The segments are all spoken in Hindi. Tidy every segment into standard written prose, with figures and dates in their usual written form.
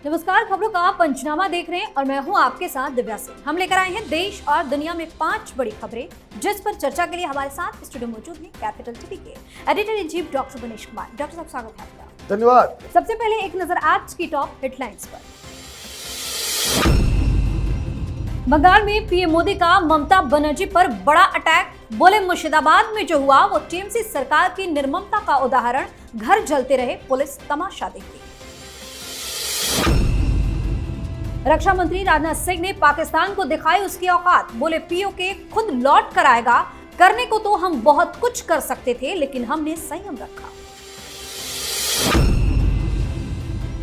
नमस्कार, खबरों का पंचनामा देख रहे हैं और मैं हूं आपके साथ दिव्या सिंह। हम लेकर आए हैं देश और दुनिया में 5 बड़ी खबरें, जिस पर चर्चा के लिए हमारे साथ स्टूडियो मौजूद हैं कैपिटल टीवी के editor in chief doctor Ganesh Kumar. Doctor साहब, स्वागत है आपका। धन्यवाद। सबसे पहले एक नजर आज की टॉप हेडलाइंस पर। बंगाल में पीएम मोदी का ममता बनर्जी पर बड़ा अटैक। बोले मुर्शिदाबाद में जो हुआ वो टीएमसी सरकार की निर्ममता का उदाहरण। घर जलते रहे, पुलिस तमाशा देखती। रक्षा मंत्री राजनाथ सिंह ने पाकिस्तान को दिखाई उसकी औकात। बोले पीओके खुद लौट कर आएगा। करने को तो हम बहुत कुछ कर सकते थे, लेकिन हमने संयम रखा।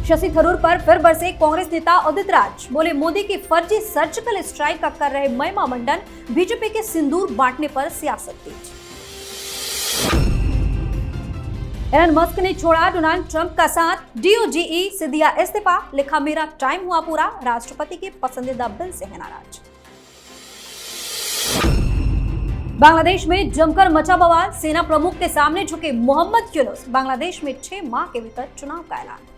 शशि थरूर पर फिर बरसे कांग्रेस नेता उदित राज। बोले मोदी की फर्जी सर्जिकल स्ट्राइक का कर रहे महिमा मंडन। बीजेपी के सिंदूर बांटने पर सियासत तेज। एलन मस्क ने छोड़ा डोनाल्ड ट्रंप का साथ। डीओजीई से दिया इस्तीफा। लिखा मेरा टाइम हुआ पूरा। राष्ट्रपति के पसंदीदा बिल से है नाराज। बांग्लादेश में जमकर मचा बवाल। सेना प्रमुख के सामने झुके मोहम्मद यूनुस। बांग्लादेश में 6 माह के भीतर चुनाव का ऐलान।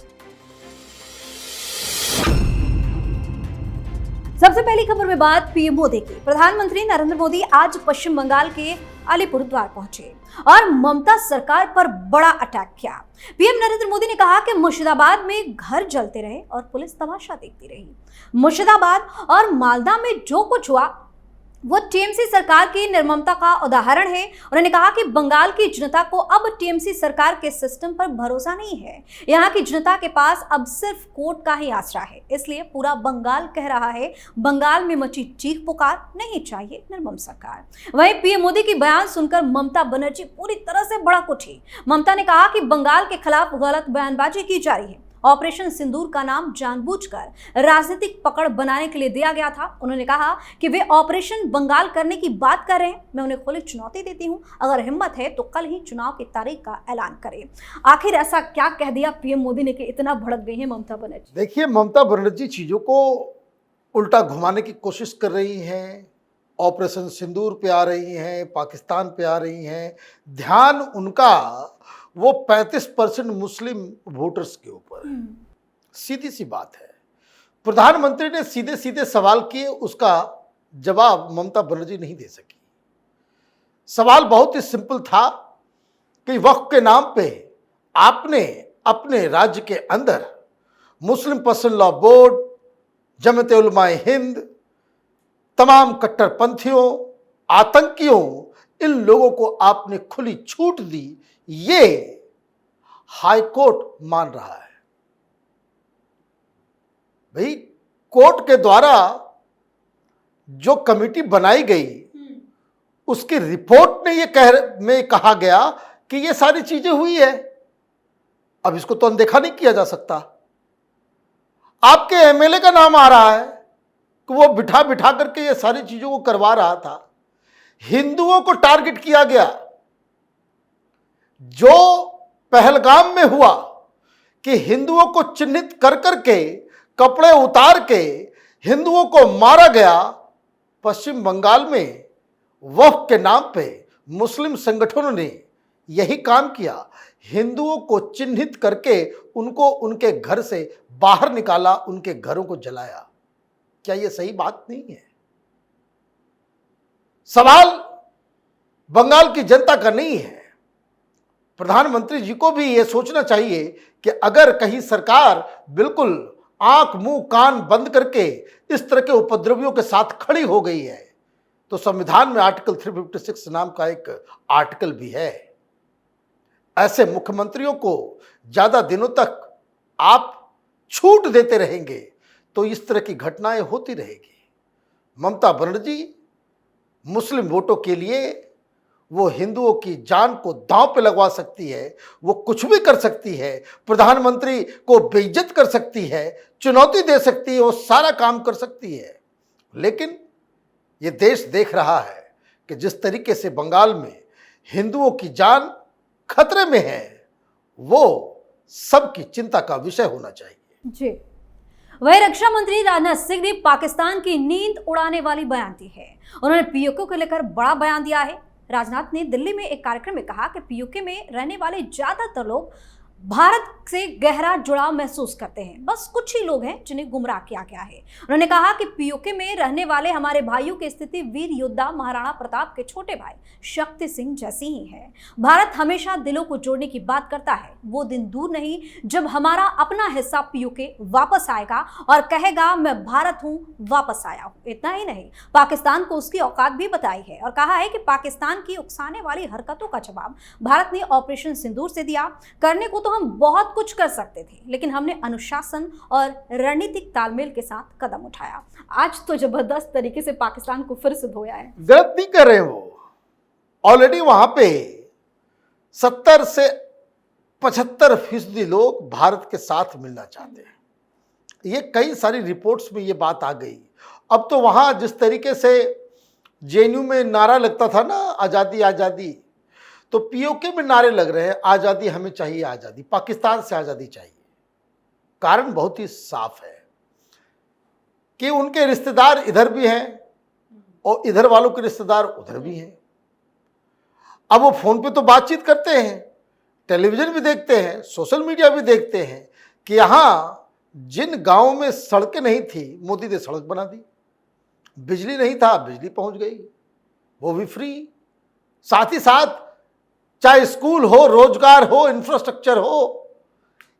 सबसे पहली खबर में बात पीएम मोदी की। प्रधानमंत्री नरेंद्र मोदी आज पश्चिम बंगाल के अलीपुरद्वार पहुंचे और ममता सरकार पर बड़ा अटैक किया। पीएम नरेंद्र मोदी ने कहा कि मुर्शिदाबाद में घर जलते रहे और पुलिस तमाशा देखती रही। मुर्शिदाबाद और मालदा में जो कुछ हुआ वो टीएमसी सरकार की निर्ममता का उदाहरण है। उन्होंने कहा कि बंगाल की जनता को अब टीएमसी सरकार के सिस्टम पर भरोसा नहीं है। यहाँ की जनता के पास अब सिर्फ कोर्ट का ही आसरा है। इसलिए पूरा बंगाल कह रहा है, बंगाल में मची चीख पुकार, नहीं चाहिए निर्मम सरकार। वहीं पीएम मोदी की बयान सुनकर ममता बनर्जी पूरी तरह से भड़क उठी। ममता ने कहा कि बंगाल के खिलाफ गलत बयानबाजी की जा रही है। ऑपरेशन सिंदूर का नाम जानबूझकर राजनीतिक पकड़ बनाने के लिए दिया गया था। उन्होंने कहा कि वे ऑपरेशन बंगाल करने की बात कर रहे हैं। मैं उन्हें खुली चुनौती देती हूं, अगर हिम्मत है तो कल ही चुनाव की तारीख का ऐलान करें। आखिर ऐसा क्या कह दिया पीएम मोदी ने कि इतना भड़क गई है ममता बनर्जी? देखिए, ममता बनर्जी चीजों को उल्टा घुमाने की कोशिश कर रही हैं। ऑपरेशन सिंदूर पे आ रही हैं, पाकिस्तान पे आ रही हैं। ध्यान उनका वो 35% मुस्लिम वोटर्स के ऊपर है। सीधी सी बात है। प्रधानमंत्री ने सीधे सीधे सवाल किए, उसका जवाब ममता बनर्जी नहीं दे सकी। सवाल बहुत ही सिंपल था कि वक्फ के नाम पे आपने अपने राज्य के अंदर मुस्लिम पर्सनल लॉ बोर्ड, जमात उलमाए हिंद, तमाम कट्टरपंथियों, आतंकियों, इन लोगों को आपने खुली छूट दी। ये हाईकोर्ट मान रहा है। भाई, कोर्ट के द्वारा जो कमेटी बनाई गई उसकी रिपोर्ट में कहा गया कि ये सारी चीजें हुई है। अब इसको तो अनदेखा नहीं किया जा सकता। आपके एमएलए का नाम आ रहा है कि वो बिठा बिठा करके ये सारी चीजों को करवा रहा था। हिंदुओं को टारगेट किया गया। जो पहलगाम में हुआ कि हिंदुओं को चिन्हित कर करके कपड़े उतार के हिंदुओं को मारा गया, पश्चिम बंगाल में वक्फ के नाम पे मुस्लिम संगठनों ने यही काम किया। हिंदुओं को चिन्हित करके उनको उनके घर से बाहर निकाला, उनके घरों को जलाया। क्या यह सही बात नहीं है? सवाल बंगाल की जनता का नहीं है। प्रधानमंत्री जी को भी यह सोचना चाहिए कि अगर कहीं सरकार बिल्कुल आंख मुंह कान बंद करके इस तरह के उपद्रवियों के साथ खड़ी हो गई है, तो संविधान में आर्टिकल 356 नाम का एक आर्टिकल भी है। ऐसे मुख्यमंत्रियों को ज्यादा दिनों तक आप छूट देते रहेंगे तो इस तरह की घटनाएं होती रहेगी। ममता बनर्जी मुस्लिम वोटों के लिए वो हिंदुओं की जान को दांव पे लगवा सकती है, वो कुछ भी कर सकती है, प्रधानमंत्री को बेइज्जत कर सकती है, चुनौती दे सकती है, वो सारा काम कर सकती है। लेकिन ये देश देख रहा है कि जिस तरीके से बंगाल में हिंदुओं की जान खतरे में है, वो सबकी चिंता का विषय होना चाहिए। जी। वही रक्षा मंत्री राजनाथ सिंह ने पाकिस्तान की नींद उड़ाने वाली बयान दी है। उन्होंने पीओके को लेकर बड़ा बयान दिया है। राजनाथ ने दिल्ली में एक कार्यक्रम में कहा कि पीओके में रहने वाले ज्यादातर लोग भारत से गहरा जुड़ाव महसूस करते हैं। बस कुछ ही लोग हैं जिन्हें गुमराह किया गया है। उन्होंने कहा कि पीओके में रहने वाले हमारे भाइयों की स्थिति वीर योद्धा महाराणा प्रताप के छोटे भाई शक्ति सिंह जैसी ही है। भारत हमेशा दिलों को जोड़ने की बात करता है। वो दिन दूर नहीं जब हमारा अपना हिस्सा पीओके वापस आएगा और कहेगा मैं भारत हूं, वापस आया हूं। इतना ही नहीं, पाकिस्तान को उसकी औकात भी बताई है और कहा है कि पाकिस्तान की उकसाने वाली हरकतों का जवाब भारत ने ऑपरेशन सिंदूर से दिया। करने को तो हम बहुत कुछ कर सकते थे, लेकिन हमने अनुशासन और रणनीतिक तालमेल के साथ कदम उठाया। आज तो जबरदस्त तरीके से पाकिस्तान को फिर से धोया है। गलत नहीं कर रहे वो, ऑलरेडी वहां पे 70 से 75% लोग भारत के साथ मिलना चाहते हैं। ये कई सारी रिपोर्ट्स में ये बात आ गई। अब तो वहां जिस तरीके से जेएनयू में नारा लगता था ना, आज़ादी आज़ादी, तो पीओके में नारे लग रहे हैं आज़ादी हमें चाहिए, आज़ादी, पाकिस्तान से आज़ादी चाहिए। कारण बहुत ही साफ है कि उनके रिश्तेदार इधर भी हैं और इधर वालों के रिश्तेदार उधर भी हैं। अब वो फोन पे तो बातचीत करते हैं, टेलीविजन भी देखते हैं, सोशल मीडिया भी देखते हैं कि यहाँ जिन गांवों में सड़कें नहीं थी, मोदी ने सड़क बना दी, बिजली नहीं था, बिजली पहुंच गई, वो भी फ्री। साथ ही साथ चाहे स्कूल हो, रोजगार हो, इंफ्रास्ट्रक्चर हो,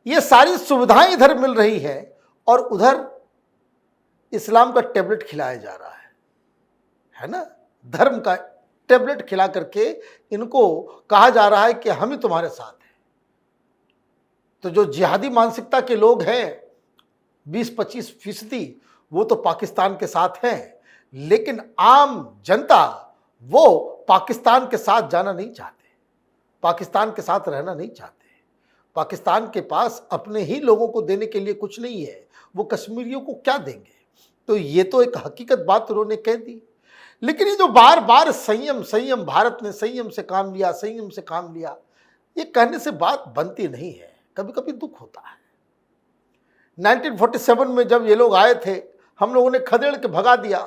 ये सारी सुविधाएं इधर मिल रही है और उधर इस्लाम का टैबलेट खिलाया जा रहा है ना, धर्म का टैबलेट खिला करके इनको कहा जा रहा है कि हम ही तुम्हारे साथ हैं। तो जो जिहादी मानसिकता के लोग हैं 20-25% वो तो पाकिस्तान के साथ हैं, लेकिन आम जनता वो पाकिस्तान के साथ जाना नहीं चाहते, पाकिस्तान के साथ रहना नहीं चाहते। पाकिस्तान के पास अपने ही लोगों को देने के लिए कुछ नहीं है, वो कश्मीरियों को क्या देंगे। तो ये तो एक हकीकत बात उन्होंने कह दी। लेकिन ये जो बार बार संयम संयम, भारत ने संयम से काम लिया, संयम से काम लिया, ये कहने से बात बनती नहीं है, कभी कभी दुख होता है। 1947 में जब ये लोग आए थे, हम लोगों ने खदेड़ के भगा दिया,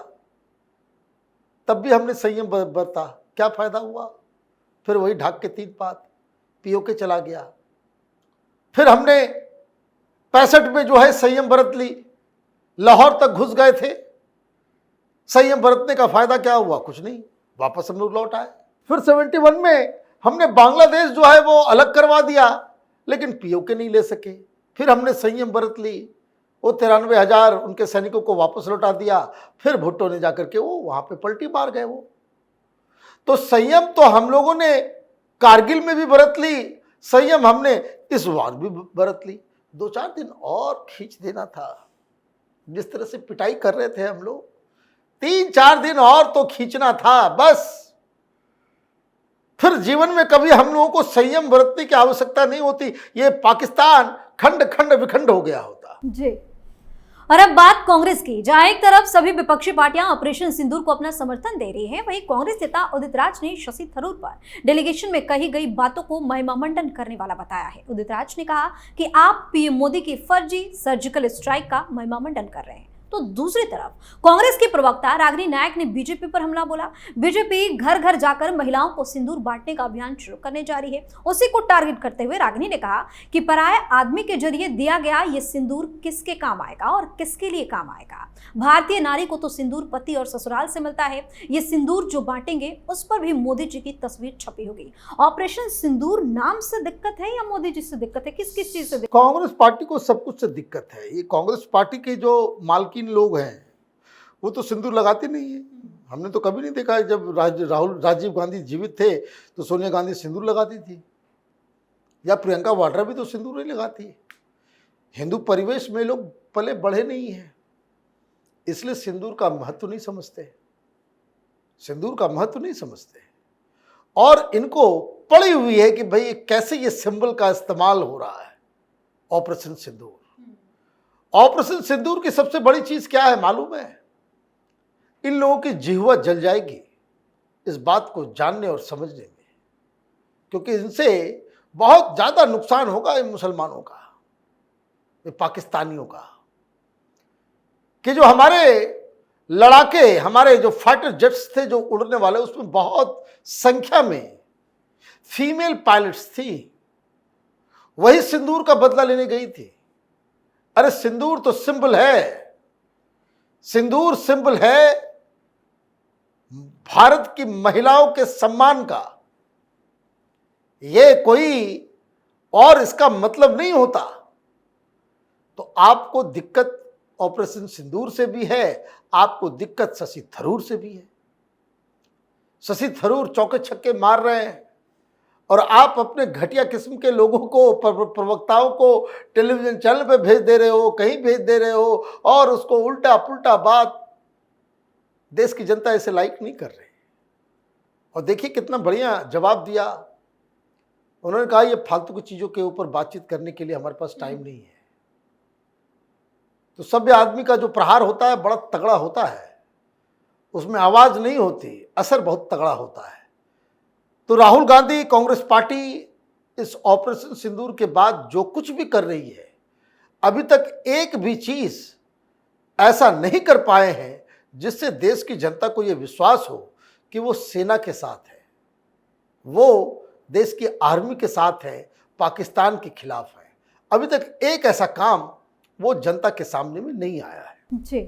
तब भी हमने संयम बरता, क्या फायदा हुआ। फिर वही ढाक के 3 पात, पीओके चला गया। फिर हमने 65 में जो है संयम बरत ली, लाहौर तक घुस गए थे, संयम बरतने का फायदा क्या हुआ, कुछ नहीं, वापस हम लोग लौट आए। फिर 71 में हमने बांग्लादेश जो है वो अलग करवा दिया, लेकिन पीओके नहीं ले सके। फिर हमने संयम बरत ली, वो 93,000 उनके सैनिकों को वापस लौटा दिया। फिर भुट्टो ने जाकर के वो वहां पे पलटी मार गए वो। तो संयम तो हम लोगों ने कारगिल में भी बरत ली, संयम हमने इस बार भी बरत ली। 2-4 दिन और खींच देना था, जिस तरह से पिटाई कर रहे थे हम लोग, 3-4 दिन और तो खींचना था बस। फिर जीवन में कभी हम लोगों को संयम बरतने की आवश्यकता नहीं होती, ये पाकिस्तान खंड खंड विखंड हो गया होता जी। और अब बात कांग्रेस की, जहां एक तरफ सभी विपक्षी पार्टियां ऑपरेशन सिंदूर को अपना समर्थन दे रही हैं, वहीं कांग्रेस नेता उदित राज ने शशि थरूर पर डेलीगेशन में कही गई बातों को महिमामंडन करने वाला बताया है। उदित राज ने कहा कि आप पीएम मोदी की फर्जी सर्जिकल स्ट्राइक का महिमामंडन कर रहे हैं। तो दूसरी तरफ कांग्रेस के प्रवक्ता रागिनी नायक ने बीजेपी पर हमला बोला। बीजेपी घर घर जाकर महिलाओं को सिंदूर बांटने का अभियान शुरू करने जा रही है। उसी को टारगेट करते हुए रागिनी ने कहा कि पराये आदमी के जरिए दिया गया ये सिंदूर किसके काम आएगा और किसके लिए काम आएगा। भारतीय नारी को तो सिंदूर पति और ससुराल से मिलता है, ये सिंदूर जो बांटेंगे उस पर भी मोदी जी की तस्वीर छपी होगी। ऑपरेशन सिंदूर नाम से दिक्कत है या मोदी जी से दिक्कत है, किस किस चीज से दिक्कत? कांग्रेस पार्टी को सब कुछ से दिक्कत है। ये कांग्रेस पार्टी के जो मालकिन लोग हैं वो तो सिंदूर लगाते नहीं है। हमने तो कभी नहीं देखा है, जब राजीव गांधी जीवित थे तो सोनिया गांधी सिंदूर लगाती थी, या प्रियंका वाड्रा भी तो सिंदूर नहीं लगाती। हिंदू परिवेश में लोग पले बढ़े नहीं हैं, इसलिए सिंदूर का महत्व नहीं समझते, सिंदूर का महत्व नहीं समझते। और इनको पड़ी हुई है कि भाई कैसे ये सिंबल का इस्तेमाल हो रहा है। ऑपरेशन सिंदूर, ऑपरेशन सिंदूर की सबसे बड़ी चीज क्या है मालूम है? इन लोगों की जिह्वा जल जाएगी इस बात को जानने और समझने में, क्योंकि इनसे बहुत ज्यादा नुकसान होगा इन मुसलमानों का, ये पाकिस्तानियों का, कि जो हमारे लड़ाके, हमारे जो फाइटर जेट्स थे जो उड़ने वाले, उसमें बहुत संख्या में फीमेल पायलट्स थी। वही सिंदूर का बदला लेने गई थी। अरे सिंदूर तो सिंबल है, सिंदूर सिंबल है भारत की महिलाओं के सम्मान का। ये कोई और इसका मतलब नहीं होता। तो आपको दिक्कत ऑपरेशन सिंदूर से भी है, आपको दिक्कत शशि थरूर से भी है। शशि थरूर चौके छक्के मार रहे हैं और आप अपने घटिया किस्म के लोगों को, प्रवक्ताओं को टेलीविजन चैनल पे भेज दे रहे हो, कहीं भेज दे रहे हो, और उसको उल्टा पुल्टा बात। देश की जनता इसे लाइक नहीं कर रही। और देखिए कितना बढ़िया जवाब दिया उन्होंने। कहा ये फालतू की चीजों के ऊपर बातचीत करने के लिए हमारे पास टाइम नहीं है। तो सभ्य आदमी का जो प्रहार होता है बड़ा तगड़ा होता है, उसमें आवाज नहीं होती, असर बहुत तगड़ा होता है। तो राहुल गांधी, कांग्रेस पार्टी इस ऑपरेशन सिंदूर के बाद जो कुछ भी कर रही है, अभी तक एक भी चीज ऐसा नहीं कर पाए हैं जिससे देश की जनता को यह विश्वास हो कि वो सेना के साथ है, वो देश की आर्मी के साथ है, पाकिस्तान के खिलाफ है। अभी तक एक ऐसा काम वो जनता के सामने में नहीं आया है। जी।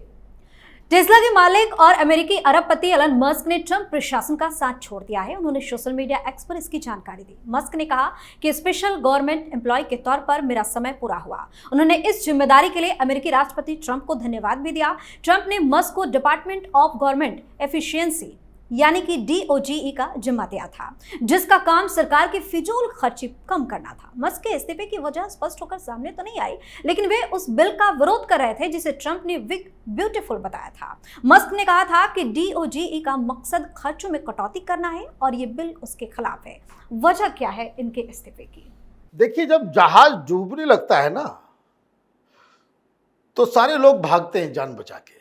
टेस्ला के मालिक और अमेरिकी अरबपति एलन मस्क ने ट्रंप प्रशासन का साथ छोड़ दिया है। उन्होंने सोशल मीडिया एक्स पर इसकी जानकारी दी। मस्क ने कहा कि स्पेशल गवर्नमेंट एम्प्लॉय के तौर पर मेरा समय पूरा हुआ। उन्होंने इस जिम्मेदारी के लिए अमेरिकी राष्ट्रपति ट्रंप को धन्यवाद भी दिया। ट्रंप ने मस्क को डिपार्टमेंट ऑफ गवर्नमेंट एफिशिएंसी यानी कि DOGE का जिम्मा दिया था, जिसका काम सरकार की फिजूल खर्ची कम करना था। मस्क के इस्तीफे की वजह स्पष्ट होकर सामने तो नहीं आई, लेकिन वे उस बिल का विरोध कर रहे थे जिसे ट्रंप ने बिग ब्यूटीफुल बताया था। मस्क ने कहा था कि DOGE का मकसद खर्चों में कटौती करना है और ये बिल उसके खिलाफ है। वजह क्या है इनके इस्तीफे की? देखिए, जब जहाज डूबने लगता है ना, तो सारे लोग भागते हैं जान बचा के।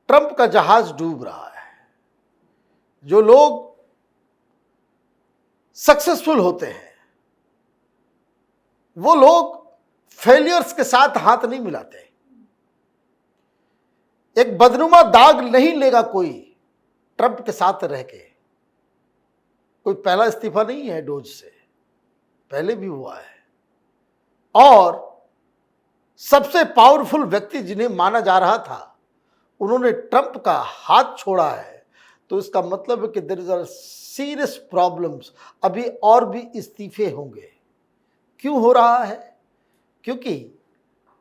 ट्रंप का जहाज डूब रहा है। जो लोग सक्सेसफुल होते हैं वो लोग फेलियर्स के साथ हाथ नहीं मिलाते। एक बदनुमा दाग नहीं लेगा कोई ट्रंप के साथ रह के। कोई पहला इस्तीफा नहीं है डोज से, पहले भी हुआ है। और सबसे पावरफुल व्यक्ति जिन्हें माना जा रहा था, उन्होंने ट्रंप का हाथ छोड़ा है। तो इसका मतलब है कि देयर इज सीरियस प्रॉब्लम्स। अभी और भी इस्तीफे होंगे। क्यों हो रहा है? क्योंकि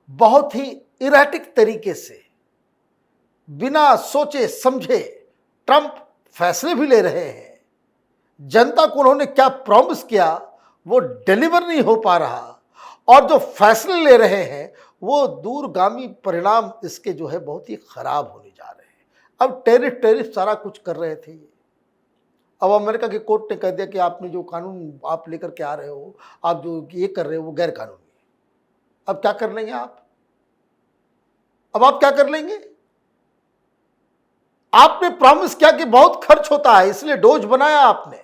बहुत ही इरेटिक तरीके से, बिना सोचे समझे ट्रंप फैसले भी ले रहे हैं। जनता को उन्होंने क्या प्रॉमिस किया वो डिलीवर नहीं हो पा रहा, और जो फैसले ले रहे हैं वो दूरगामी परिणाम इसके जो है बहुत ही खराब होने जा रहे हैं। अब टैरिफ सारा कुछ कर रहे थे। अब अमेरिका की कोर्ट ने कह दिया कि आपने जो कानून आप लेकर के आ रहे हो, आप जो ये कर रहे हो वो गैर कानूनी है। अब क्या कर लेंगे आप? अब आप क्या कर लेंगे? आपने प्रॉमिस किया कि बहुत खर्च होता है, इसलिए डोज बनाया आपने।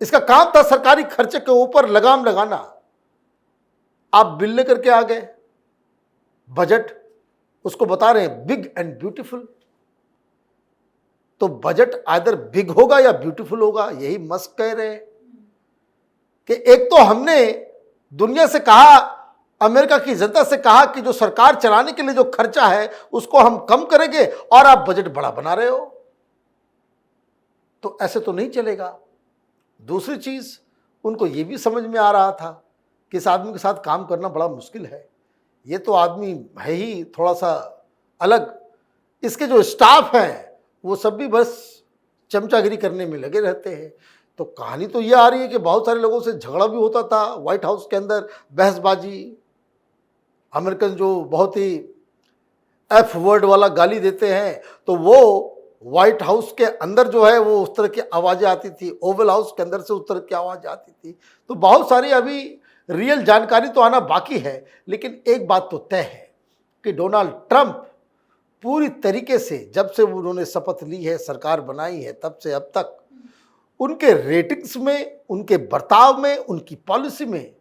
इसका काम था सरकारी खर्चे के ऊपर लगाम लगाना। आप बिल लेकर के आ गए, बजट उसको बता रहे हैं बिग एंड ब्यूटीफुल। तो बजट आइदर बिग होगा या ब्यूटीफुल होगा, यही मस्क कह रहे हैं कि एक तो हमने दुनिया से कहा, अमेरिका की जनता से कहा कि जो सरकार चलाने के लिए जो खर्चा है उसको हम कम करेंगे, और आप बजट बड़ा बना रहे हो। तो ऐसे तो नहीं चलेगा। दूसरी चीज, उनको यह भी समझ में आ रहा था कि इस आदमी के साथ काम करना बड़ा मुश्किल है। ये तो आदमी है ही थोड़ा सा अलग। इसके जो स्टाफ हैं वो सब भी बस चमचागिरी करने में लगे रहते हैं। तो कहानी तो ये आ रही है कि बहुत सारे लोगों से झगड़ा भी होता था व्हाइट हाउस के अंदर, बहसबाजी। अमेरिकन जो बहुत ही F वर्ड वाला गाली देते हैं, तो वो व्हाइट हाउस के अंदर जो है वो उस तरह की आवाज़ें आती थी, ओवल हाउस के अंदर से उस तरह की आवाज़ आती थी। तो बहुत सारी अभी रियल जानकारी तो आना बाकी है, लेकिन एक बात तो तय है कि डोनाल्ड ट्रंप पूरी तरीके से, जब से उन्होंने शपथ ली है, सरकार बनाई है, तब से अब तक उनके रेटिंग्स में, उनके बर्ताव में, उनकी पॉलिसी में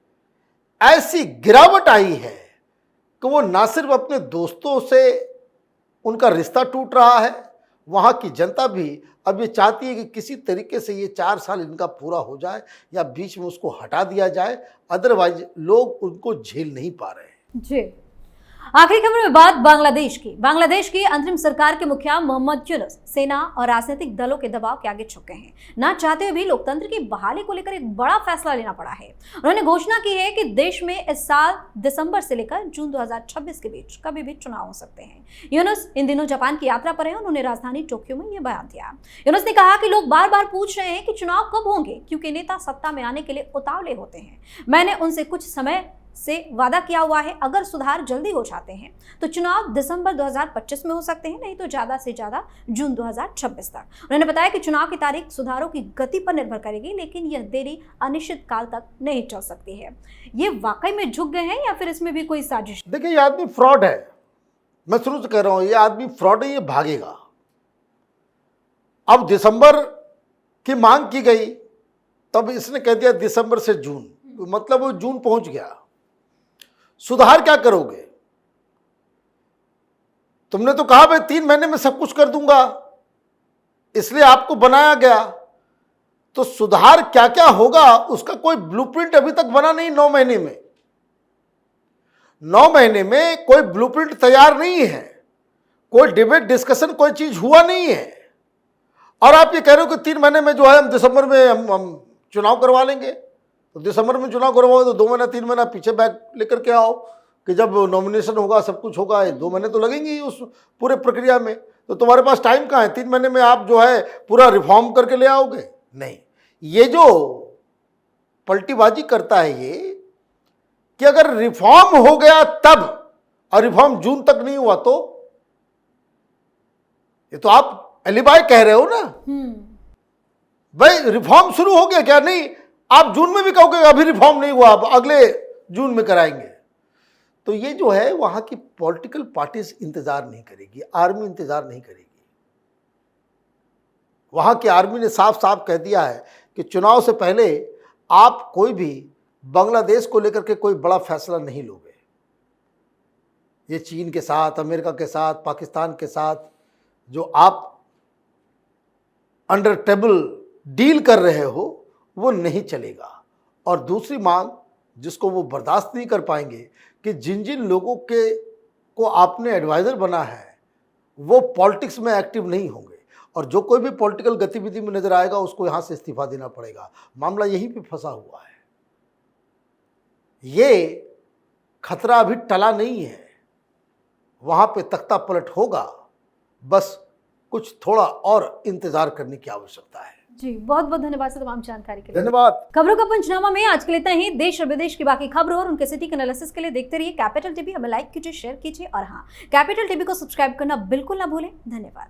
ऐसी गिरावट आई है कि वो ना सिर्फ अपने दोस्तों से उनका रिश्ता टूट रहा है, वहाँ की जनता भी अब ये चाहती है कि किसी तरीके से ये 4 साल इनका पूरा हो जाए या बीच में उसको हटा दिया जाए, अदरवाइज लोग उनको झेल नहीं पा रहे हैं। जी, आखिरी खबर में बात बांग्लादेश की अंतरिम सरकार के मुखिया मोहम्मद यूनुस सेना और राजनीतिक दलों के दबाव के आगे झुके हैं। ना चाहते हुए भी लोकतंत्र की बहाली को लेकर एक बड़ा फैसला लेना पड़ा है। उन्होंने घोषणा की है कि देश में इस साल दिसंबर से लेकर जून 2026 के बीच कभी भी चुनाव हो सकते हैं। यूनुस इन दिनों जापान की यात्रा पर है। उन्होंने राजधानी टोक्यो में यह बयान दिया। यूनुस ने कहा कि लोग बार बार पूछ रहे हैं कि चुनाव कब होंगे, क्योंकि नेता सत्ता में आने के लिए उतावले होते हैं। मैंने उनसे कुछ समय से वादा किया हुआ है, अगर सुधार जल्दी हो जाते हैं तो चुनाव दिसंबर 2025 में हो सकते हैं, नहीं तो ज्यादा से ज्यादा जून 2026 तक। उन्होंने बताया कि चुनाव की तारीख सुधारों की गति पर निर्भर करेगी, लेकिन यह देरी अनिश्चित काल तक नहीं चल सकती है। ये वाकई में झुक गए हैं या फिर इसमें भी कोई साजिश? देखिए, ये आदमी फ्रॉड है। मैं शुरू से कह रहा हूं, ये आदमी फ्रॉड है, ये भागेगा। अब दिसंबर की मांग की गई, तब इसने कह दिया दिसंबर से जून, मतलब वो जून पहुंच गया। सुधार क्या करोगे? तुमने तो कहा भाई 3 महीने में सब कुछ कर दूंगा, इसलिए आपको बनाया गया। तो सुधार क्या क्या होगा उसका कोई ब्लूप्रिंट अभी तक बना नहीं। 9 महीने में 9 महीने में कोई ब्लूप्रिंट तैयार नहीं है, कोई डिबेट डिस्कशन कोई चीज हुआ नहीं है। और आप ये कह रहे हो कि 3 महीने में जो है हम दिसंबर में हम चुनाव करवा लेंगे। तो दिसंबर में चुनाव करवाओ तो 2 महीना 3 महीना पीछे बैक लेकर के आओ कि जब नॉमिनेशन होगा सब कुछ होगा। 2 महीने तो लगेंगे ही उस पूरे प्रक्रिया में। तो तुम्हारे पास टाइम कहाँ है? 3 महीने में आप जो है पूरा रिफॉर्म करके ले आओगे? नहीं। ये जो पलटीबाजी करता है ये कि अगर रिफॉर्म हो गया तब, और रिफॉर्म जून तक नहीं हुआ तो ये तो आप एलिबाई कह रहे हो ना। भाई रिफॉर्म शुरू हो गया क्या? नहीं, आप जून में भी कहोगे अभी रिफॉर्म नहीं हुआ, अब अगले जून में कराएंगे। तो ये जो है वहां की पॉलिटिकल पार्टीज इंतजार नहीं करेगी, आर्मी इंतजार नहीं करेगी। वहां की आर्मी ने साफ साफ कह दिया है कि चुनाव से पहले आप कोई भी बांग्लादेश को लेकर के कोई बड़ा फैसला नहीं लोगे। ये चीन के साथ, अमेरिका के साथ, पाकिस्तान के साथ जो आप अंडर टेबल डील कर रहे हो वो नहीं चलेगा। और दूसरी मांग जिसको वो बर्दाश्त नहीं कर पाएंगे कि जिन जिन लोगों को आपने एडवाइजर बना है वो पॉलिटिक्स में एक्टिव नहीं होंगे, और जो कोई भी पॉलिटिकल गतिविधि में नजर आएगा उसको यहां से इस्तीफा देना पड़ेगा। मामला यहीं पे फंसा हुआ है। ये खतरा अभी टला नहीं है, वहां पे तख्ता पलट होगा। बस कुछ थोड़ा और इंतजार करने की आवश्यकता है। जी, बहुत बहुत धन्यवाद सर तमाम जानकारी के लिए। धन्यवाद। खबरों का पंचनामा में आज के लिए इतना ही। देश और विदेश की बाकी खबरों और उनके सटीक एनालिसिस के लिए देखते रहिए कैपिटल टीवी। हमें लाइक कीजिए, शेयर कीजिए और हाँ, कैपिटल टीवी को सब्सक्राइब करना बिल्कुल ना भूलें। धन्यवाद।